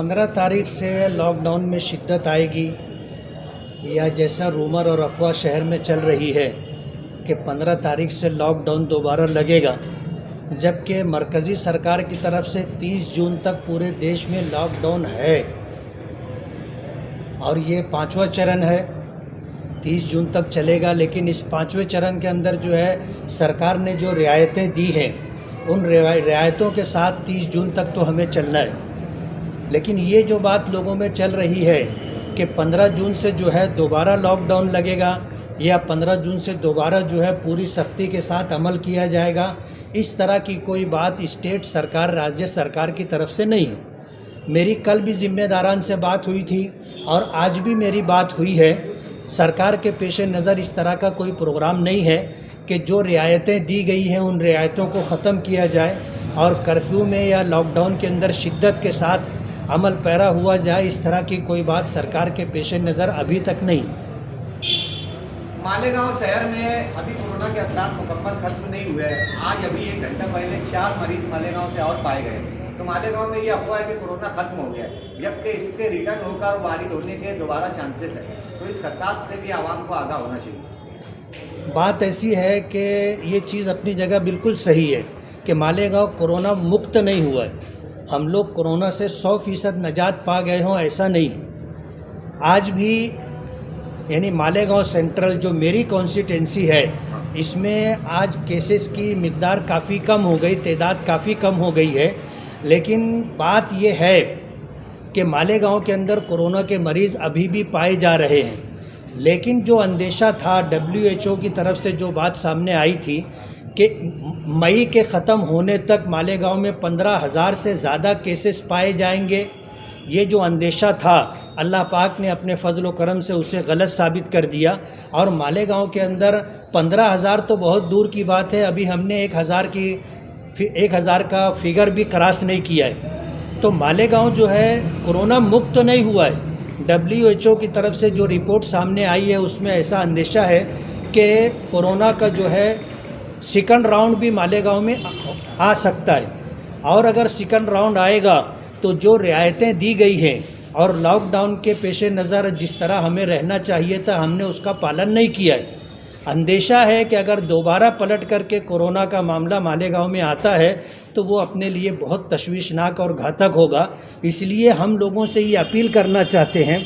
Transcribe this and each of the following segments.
15 तारीख से लॉकडाउन में शिद्दत आएगी या जैसा रूमर और अफवाह शहर में चल रही है कि 15 तारीख से लॉकडाउन दोबारा लगेगा, जबकि मरकज़ी सरकार की तरफ से 30 जून तक पूरे देश में लॉकडाउन है और ये 5वां चरण है। 30 जून तक चलेगा, लेकिन इस 5वें चरण के अंदर जो है सरकार ने जो रियायतें दी हैं उन रियायतों के साथ 30 जून तक तो हमें चलना है। लेकिन ये जो बात लोगों में चल रही है कि 15 जून से जो है दोबारा लॉकडाउन लगेगा या 15 जून से दोबारा जो है पूरी सख्ती के साथ अमल किया जाएगा, इस तरह की कोई बात स्टेट सरकार, राज्य सरकार की तरफ से नहीं है। मेरी कल भी ज़िम्मेदारान से बात हुई थी और आज भी मेरी बात हुई है। सरकार के पेश नज़र इस तरह का कोई प्रोग्राम नहीं है कि जो रियायतें दी गई हैं उन रियायतों को ख़त्म किया जाए और कर्फ्यू में या लॉकडाउन के अंदर शिद्दत के साथ अमल पैरा हुआ जाए। इस तरह की कोई बात सरकार के पेश नज़र अभी तक नहीं। मालेगांव शहर में अभी कोरोना के असरात मुकम्मल खत्म नहीं हुए हैं। आज अभी 1 घंटा पहले 4 मरीज मालेगांव से और पाए गए। तो मालेगांव में ये अफवाह है कि कोरोना खत्म हो गया है, जबकि इसके रिटर्न होकर वारिद होने के दोबारा चांसेस है। तो इस खदशात से भी आवाम को आगाह होना चाहिए। बात ऐसी है कि ये चीज़ अपनी जगह बिल्कुल सही है कि मालेगांव कोरोना मुक्त नहीं हुआ है। हम लोग कोरोना से 100% निजात पा गए हों, ऐसा नहीं है। आज भी यानी मालेगांव सेंट्रल जो मेरी कॉन्स्टिट्यूंसी है, इसमें आज केसेस की मिकदार काफ़ी कम हो गई, तादाद काफ़ी कम हो गई है। लेकिन बात ये है कि मालेगांव के अंदर कोरोना के मरीज़ अभी भी पाए जा रहे हैं। लेकिन जो अंदेशा था WHO की तरफ से जो बात सामने आई थी कि मई के ख़त्म होने तक मालेगांव में 15,000 से ज़्यादा केसेस पाए जाएंगे, ये जो अंदेशा था अल्लाह पाक ने अपने फ़ज़ल व करम से उसे गलत साबित कर दिया और मालेगांव के अंदर 15,000 तो बहुत दूर की बात है, अभी हमने 1,000 का फिगर भी क्रॉस नहीं किया है। तो मालेगांव जो है कोरोना मुक्त तो नहीं हुआ है। WHO की तरफ से जो रिपोर्ट सामने आई है उसमें ऐसा अंदेशा है कि कोरोना का जो है सेकंड राउंड भी मालेगांव में आ सकता है और अगर सेकंड राउंड आएगा तो जो रियायतें दी गई हैं और लॉकडाउन के पेश नज़र जिस तरह हमें रहना चाहिए था हमने उसका पालन नहीं किया है। अंदेशा है कि अगर दोबारा पलट करके कोरोना का मामला मालेगांव में आता है तो वो अपने लिए बहुत तशवीशनाक और घातक होगा। इसलिए हम लोगों से ये अपील करना चाहते हैं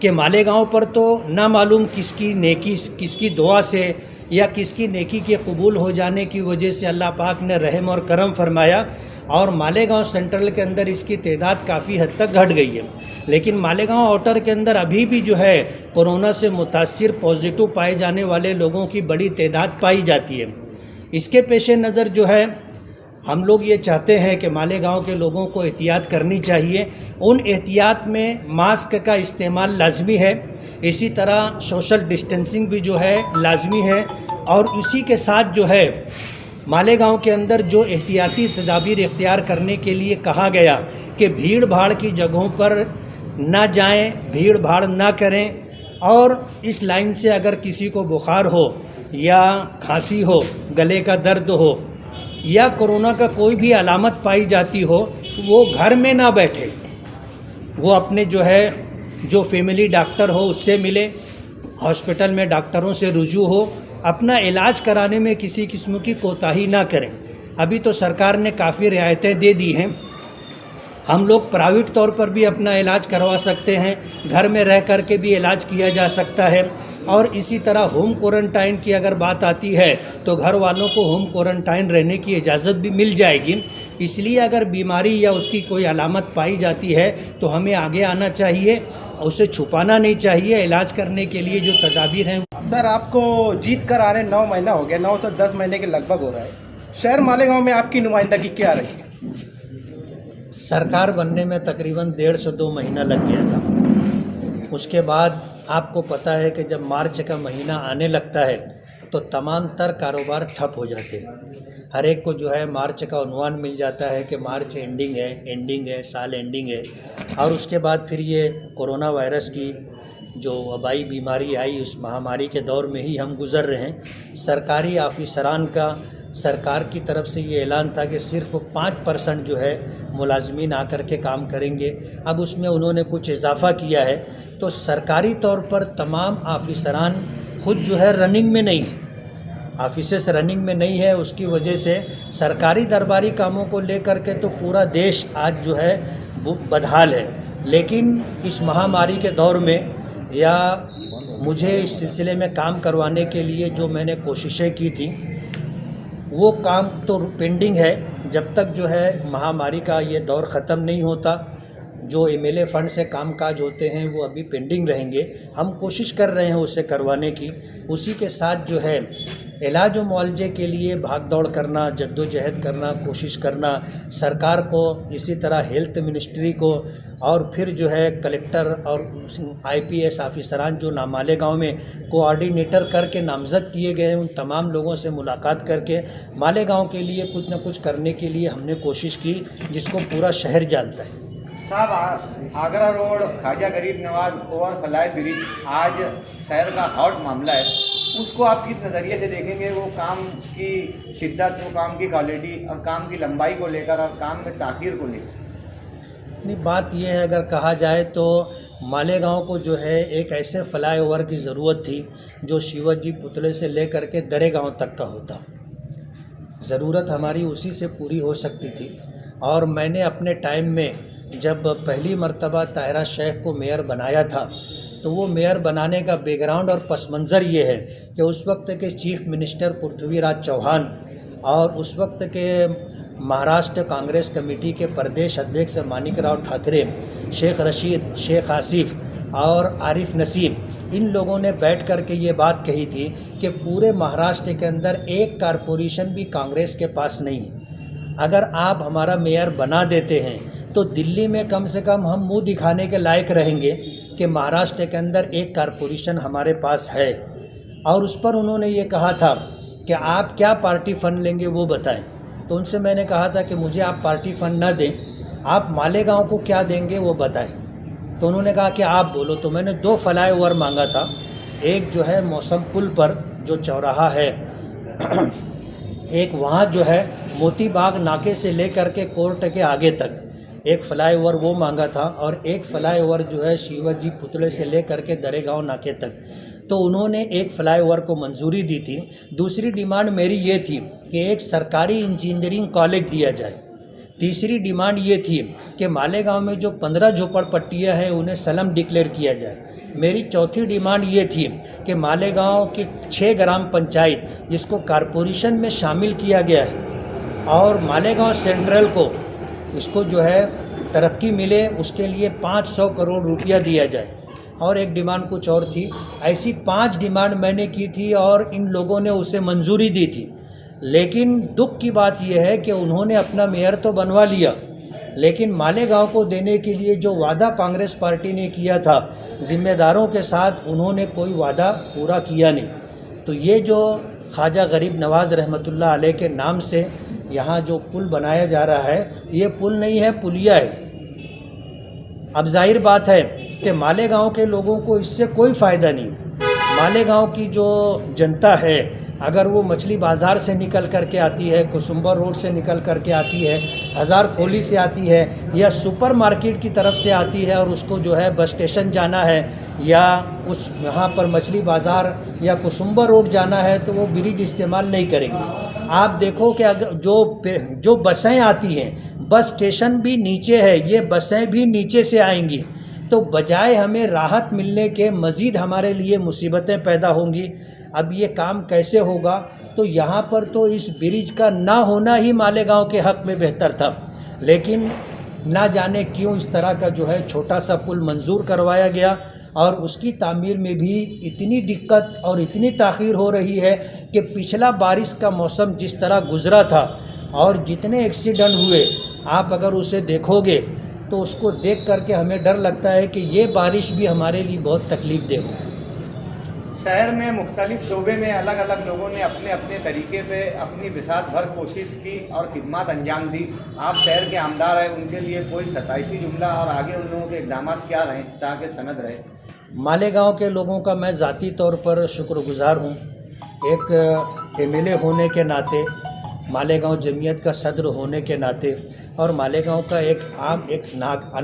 कि मालेगांव पर तो ना मालूम किसकी नेकी, किसकी दुआ से या किसकी नेकी के कबूल हो जाने की वजह से अल्लाह पाक ने रहम और करम फरमाया और मालेगांव सेंट्रल के अंदर इसकी तादाद काफ़ी हद तक घट गई है। लेकिन मालेगांव आउटर के अंदर अभी भी जो है कोरोना से मुतासिर पॉजिटिव पाए जाने वाले लोगों की बड़ी तादाद पाई जाती है। इसके पेश नज़र जो है हम लोग ये चाहते हैं कि मालेगांव के लोगों को एहतियात करनी चाहिए। उन एहतियात में मास्क का इस्तेमाल लाजमी है, इसी तरह सोशल डिस्टेंसिंग भी जो है लाजमी है और इसी के साथ जो है मालेगांव के अंदर जो एहतियाती तदाबीर इख्तियार करने के लिए कहा गया कि भीड़ भाड़ की जगहों पर ना जाएं, भीड़ भाड़ ना करें और इस लाइन से अगर किसी को बुखार हो या खांसी हो, गले का दर्द हो या कोरोना का कोई भी अलामत पाई जाती हो, वो घर में ना बैठे, वो अपने जो फैमिली डॉक्टर हो उससे मिले, हॉस्पिटल में डॉक्टरों से रुजू हो, अपना इलाज कराने में किसी किस्म की कोताही ना करें। अभी तो सरकार ने काफ़ी रियायतें दे दी हैं। हम लोग प्राइवेट तौर पर भी अपना इलाज करवा सकते हैं, घर में रह कर के भी इलाज किया जा सकता है और इसी तरह होम क्वारंटाइन की अगर बात आती है तो घर वालों को होम क्वारंटाइन रहने की इजाज़त भी मिल जाएगी। इसलिए अगर बीमारी या उसकी कोई अलामत पाई जाती है तो हमें आगे आना चाहिए, उसे छुपाना नहीं चाहिए। इलाज करने के लिए जो तदाबीर हैं। सर, आपको जीत कर आने 9 महीना हो गया, 9 से 10 महीने के लगभग हो रहा है। शहर मालेगांव में आपकी नुमाइंदगी क्या रही? सरकार बनने में तकरीबन 1.5 से 2 महीना लग गया था। उसके बाद आपको पता है कि जब मार्च का महीना आने लगता है तो तमाम तर कारोबार ठप हो जाते हैं। हर एक को जो है मार्च का उन्वान मिल जाता है कि मार्च एंडिंग है, साल एंडिंग है। और उसके बाद फिर ये कोरोना वायरस की जो वबाई बीमारी आई, उस महामारी के दौर में ही हम गुज़र रहे हैं। सरकारी ऑफिसरान का सरकार की तरफ से ये ऐलान था कि सिर्फ 5% जो है मुलाजमीन आकर के काम करेंगे। अब उसमें उन्होंने कुछ इजाफा किया है, तो सरकारी तौर पर तमाम ऑफिसरान खुद जो है रनिंग में नहीं है, ऑफिसेस रनिंग में नहीं है। उसकी वजह से सरकारी दरबारी कामों को लेकर के तो पूरा देश आज जो है वो बदहाल है। लेकिन इस महामारी के दौर में या मुझे इस सिलसिले में काम करवाने के लिए जो मैंने कोशिशें की थी, वो काम तो पेंडिंग है। जब तक जो है महामारी का ये दौर ख़त्म नहीं होता, जो एमएलए फंड से कामकाज होते हैं वो अभी पेंडिंग रहेंगे। हम कोशिश कर रहे हैं उसे करवाने की। उसी के साथ जो है इलाज व मुआवजे के लिए भाग दौड़ करना, जद्दोजहद करना, कोशिश करना, सरकार को इसी तरह हेल्थ मिनिस्ट्री को और फिर जो है कलेक्टर और आईपीएस ऑफिसरान जो मालेगांव में कोऑर्डिनेटर करके नामज़द किए गए हैं, उन तमाम लोगों से मुलाकात करके मालेगांव के लिए कुछ न कुछ करने के लिए हमने कोशिश की, जिसको पूरा शहर जानता है। साहब, आगरा रोड ख्वाजा गरीब नवाज ओवरफ्लाई ब्रिज आज शहर का हॉट मामला है, उसको आप किस नज़रिए से देखेंगे? वो काम की शिद्दत, वो काम की क्वालिटी और काम की लंबाई को लेकर और काम में ताख़ीर को लेकर? नहीं, बात यह है, अगर कहा जाए तो मालेगांव को जो है एक ऐसे फ्लाईओवर की ज़रूरत थी जो शिवाजी पुतले से लेकर के दरेगांव तक का होता। ज़रूरत हमारी उसी से पूरी हो सकती थी। और मैंने अपने टाइम में जब पहली मर्तबा ताहिरा शेख को मेयर बनाया था, तो वो मेयर बनाने का बैकग्राउंड और पस मंज़र ये है कि उस वक्त के चीफ मिनिस्टर पृथ्वीराज चौहान और उस वक्त के महाराष्ट्र कांग्रेस कमेटी के प्रदेश अध्यक्ष मानिकराव ठाकरे, शेख रशीद, शेख आसिफ और आरिफ नसीम, इन लोगों ने बैठ कर के ये बात कही थी कि पूरे महाराष्ट्र के अंदर एक कारपोरेशन भी कांग्रेस के पास नहीं है। अगर आप हमारा मेयर बना देते हैं तो दिल्ली में कम से कम हम मुंह दिखाने के लायक रहेंगे कि महाराष्ट्र के अंदर एक कारपोरेशन हमारे पास है। और उस पर उन्होंने ये कहा था कि आप क्या पार्टी फ़ंड लेंगे वो बताएं। तो उनसे मैंने कहा था कि मुझे आप पार्टी फ़ंड न दें, आप मालेगांव को क्या देंगे वो बताएं। तो उन्होंने कहा कि आप बोलो। तो मैंने 2 फ्लाईओवर मांगा था। एक जो है मौसम पुल पर जो चौराहा है, एक वहाँ जो है मोती बाग नाके से लेकर के कोर्ट के आगे तक एक फ्लाईओवर वो मांगा था, और एक फ्लाईओवर जो है शिवाजी पुतले से लेकर के दरेगांव नाके तक। तो उन्होंने एक फ्लाईओवर को मंजूरी दी थी। दूसरी डिमांड मेरी ये थी कि एक सरकारी इंजीनियरिंग कॉलेज दिया जाए। तीसरी डिमांड ये थी कि मालेगांव में जो 15 झोपड़पट्टियाँ हैं उन्हें स्लम डिक्लेयर किया जाए। मेरी चौथी डिमांड ये थी कि मालेगांव की 6 ग्राम पंचायत जिसको कारपोरेशन में शामिल किया गया है और मालेगांव सेंट्रल को इसको जो है तरक्की मिले, उसके लिए 500 करोड़ रुपया दिया जाए। और एक डिमांड कुछ और थी। ऐसी 5 डिमांड मैंने की थी और इन लोगों ने उसे मंजूरी दी थी। लेकिन दुख की बात यह है कि उन्होंने अपना मेयर तो बनवा लिया, लेकिन मालेगांव को देने के लिए जो वादा कांग्रेस पार्टी ने किया था जिम्मेदारों के साथ, उन्होंने कोई वादा पूरा किया नहीं। तो ये जो ख्वाजा गरीब नवाज रहमतुल्लाह अलैह के नाम से यहाँ जो पुल बनाया जा रहा है, ये पुल नहीं है, पुलिया है। अब जाहिर बात है कि मालेगांव के लोगों को इससे कोई फ़ायदा नहीं। मालेगांव की जो जनता है, अगर वो मछली बाज़ार से निकल कर के आती है, कुसुम्बर रोड से निकल कर के आती है, हज़ार खोली से आती है या सुपर मार्केट की तरफ से आती है और उसको जो है बस स्टेशन जाना है या उस यहाँ पर मछली बाज़ार या कुसुम्बर रोड जाना है, तो वो ब्रिज इस्तेमाल नहीं करेंगे। आप देखो कि अगर जो बसें आती हैं, बस स्टेशन भी नीचे है, ये बसें भी नीचे से आएंगी, तो बजाय हमें राहत मिलने के मज़ीद हमारे लिए मुसीबतें पैदा होंगी। अब ये काम कैसे होगा? तो यहाँ पर तो इस ब्रिज का ना होना ही मालेगांव के हक़ में बेहतर था, लेकिन ना जाने क्यों इस तरह का जो है छोटा सा पुल मंजूर करवाया गया और उसकी तामीर में भी इतनी दिक्कत और इतनी ताख़ीर हो रही है कि पिछला बारिश का मौसम जिस तरह गुज़रा था और जितने एक्सीडेंट हुए, आप अगर उसे देखोगे तो उसको देख करके हमें डर लगता है कि ये बारिश भी हमारे लिए बहुत तकलीफ़ दे हो। शहर में मुख्तलिफ शोबे में अलग अलग लोगों ने अपने अपने तरीके पे अपनी बिसात भर कोशिश की और खिदमत अंजाम दी। आप शहर के आमदार हैं, उनके लिए कोई 27 जुमला और आगे उन लोगों के इक़दाम क्या रहें ताकि सनद रहे? मालेगांव के लोगों का मैं ज़ाती तौर पर शुक्रगुज़ार हूँ। एक एमएलए होने के नाते मालेगांव जमीयत का सदर होने के नाते और मालेगांव का एक आम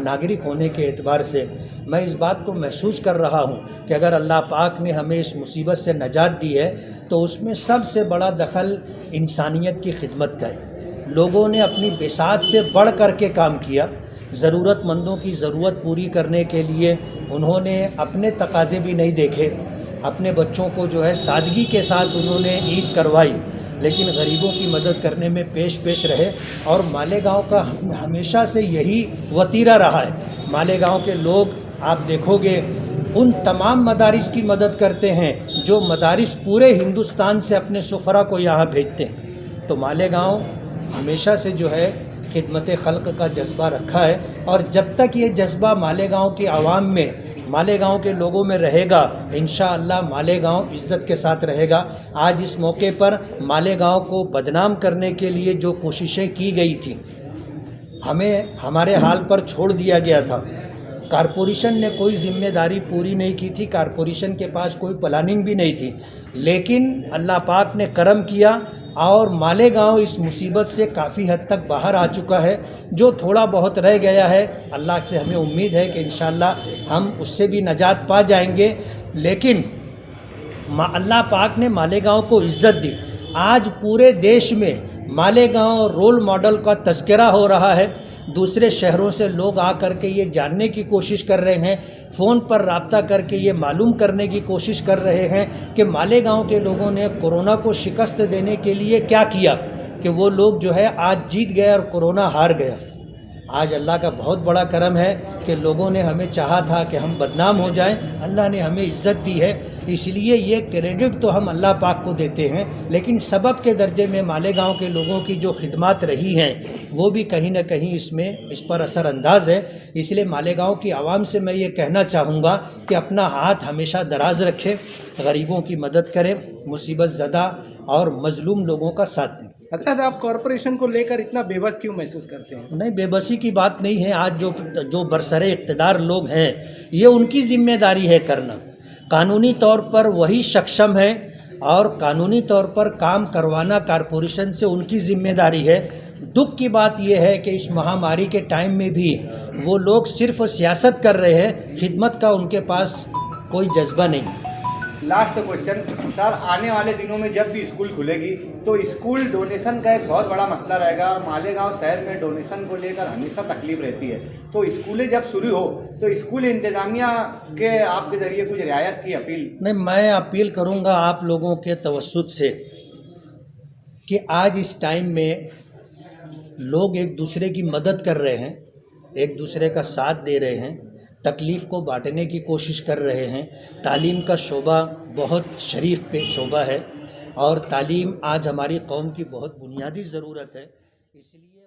नागरिक होने के एतबार से मैं इस बात को महसूस कर रहा हूँ कि अगर अल्लाह पाक ने हमें इस मुसीबत से नजात दी है तो उसमें सबसे बड़ा दखल इंसानियत की खिदमत का है। लोगों ने अपनी बिसात से बढ़ कर के काम किया। ज़रूरतमंदों की ज़रूरत पूरी करने के लिए उन्होंने अपने तकाज़े भी नहीं देखे। अपने बच्चों को जो है सादगी के साथ उन्होंने ईद करवाई, लेकिन गरीबों की मदद करने में पेश रहे। और मालेगांव का हमेशा से यही वतीरा रहा है। मालेगांव के लोग आप देखोगे उन तमाम मदारिस की मदद करते हैं जो मदारिस पूरे हिंदुस्तान से अपने सुफरा को यहाँ भेजते हैं। तो मालेगांव हमेशा से जो है खिदमत खल्क का जज्बा रखा है और जब तक ये जज्बा मालेगांव की आवाम में, मालेगांव के लोगों में रहेगा, इंशाअल्लाह मालेगांव इज़्ज़त के साथ रहेगा। आज इस मौके पर मालेगांव को बदनाम करने के लिए जो कोशिशें की गई थी, हमें हमारे हाल पर छोड़ दिया गया था। कारपोरेशन ने कोई ज़िम्मेदारी पूरी नहीं की थी, कारपोरेशन के पास कोई प्लानिंग भी नहीं थी, लेकिन अल्लाह पाक ने करम किया और मालेगांव इस मुसीबत से काफ़ी हद तक बाहर आ चुका है। जो थोड़ा बहुत रह गया है, अल्लाह से हमें उम्मीद है कि इंशाअल्लाह हम उससे भी नजात पा जाएंगे। लेकिन अल्लाह पाक ने मालेगांव को इज़्ज़त दी। आज पूरे देश में मालेगांव रोल मॉडल का तज़किरा हो रहा है। दूसरे शहरों से लोग आकर के ये जानने की कोशिश कर रहे हैं, फ़ोन पर रब्ता करके ये मालूम करने की कोशिश कर रहे हैं कि मालेगांव के लोगों ने कोरोना को शिकस्त देने के लिए क्या किया, कि वो लोग जो है आज जीत गए और कोरोना हार गया। आज अल्लाह का बहुत बड़ा करम है कि लोगों ने हमें चाहा था कि हम बदनाम हो जाएं, अल्लाह ने हमें इज़्ज़त दी है। इसलिए ये क्रेडिट तो हम अल्लाह पाक को देते हैं, लेकिन सबब के दर्जे में मालेगांव के लोगों की जो खिदमत रही हैं वो भी कहीं ना कहीं इस पर असरअंदाज है। इसलिए मालेगांव की आवाम से मैं ये कहना चाहूँगा कि अपना हाथ हमेशा दराज रखें, गरीबों की मदद करें, मुसीबत ज़दा और मज़लूम लोगों का साथ दें। हजरत, आप कॉरपोरेशन को लेकर इतना बेबस क्यों महसूस करते हैं? नहीं, बेबसी की बात नहीं है। आज जो बरसरे इक़्तिदार लोग हैं, ये उनकी ज़िम्मेदारी है करना। कानूनी तौर पर वही सक्षम है और कानूनी तौर पर काम करवाना कॉरपोरेशन से उनकी ज़िम्मेदारी है। दुख की बात यह है कि इस महामारी के टाइम में भी वो लोग सिर्फ सियासत कर रहे हैं, खिदमत का उनके पास कोई जज्बा नहीं। लास्ट क्वेश्चन सर, आने वाले दिनों में जब भी स्कूल खुलेगी तो स्कूल डोनेशन का एक बहुत बड़ा मसला रहेगा और मालेगांव शहर में डोनेशन को लेकर हमेशा तकलीफ रहती है। तो स्कूलें जब शुरू हो तो स्कूल इंतज़ामिया के आपके ज़रिए कुछ रियायत की अपील? नहीं, मैं अपील करूंगा आप लोगों के तवस्सुत से कि आज इस टाइम में लोग एक दूसरे की मदद कर रहे हैं, एक दूसरे का साथ दे रहे हैं, तकलीफ़ को बांटने की कोशिश कर रहे हैं। तालीम का शोबा बहुत शरीफ पे शोबा है और तालीम आज हमारी कौम की बहुत बुनियादी ज़रूरत है। इसलिए